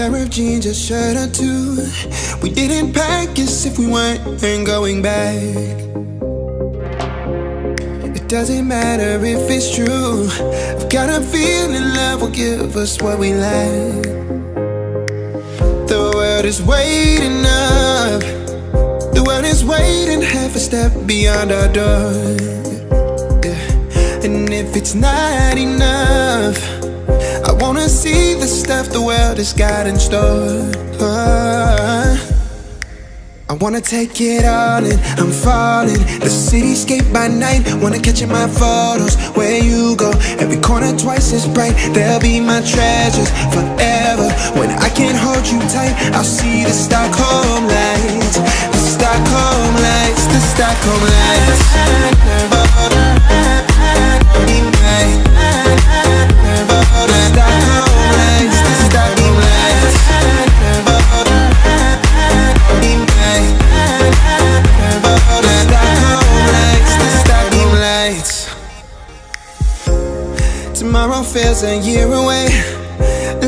pair of jeans, a shirt or two. We didn't pack as if we weren't going back. It doesn't matter if it's true. I've got a feeling love will give us what we lack. The world is waiting up. The world is waiting half a step beyond our door. Yeah. And if it's not enough, I wanna see the stuff the world has got in store. I wanna take it all in, I'm falling. The cityscape by night, wanna catch in my photos. Where you go, every corner twice as bright. They'll be my treasures forever. When I can't hold you tight, I'll see the Stockholm lights. The Stockholm lights, the Stockholm lights. Tomorrow feels a year away,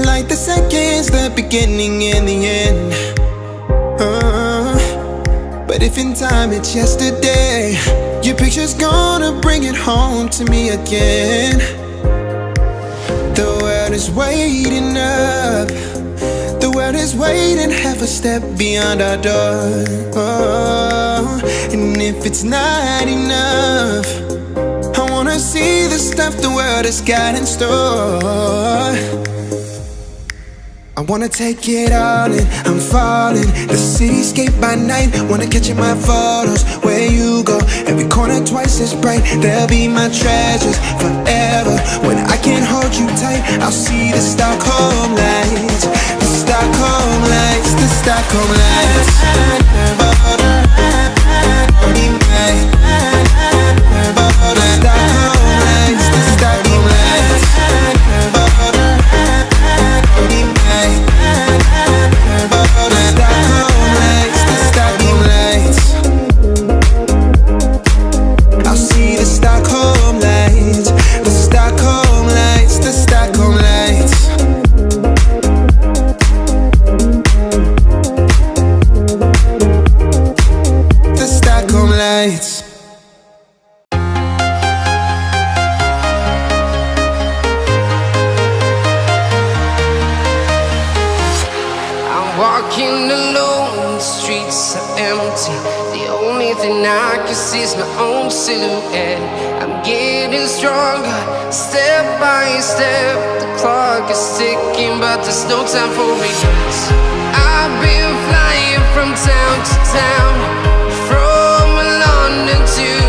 like the seconds, the beginning and the end. But if in time it's yesterday, your picture's gonna bring it home to me again. The world is waiting up. The world is waiting half a step beyond our door. And if it's not enough, I wanna see the stuff the world has got in store. I wanna take it all in, I'm falling. The cityscape by night, wanna catch in my photos. Where you go, every corner twice as bright. They'll be my treasures forever. When I can't hold you tight, I'll see the Stockholm lights. The Stockholm lights, the Stockholm lights. can see my own silhouette. I'm getting stronger, step by step. The clock is ticking, but there's no time for regrets. I've been flying from town to town, from London to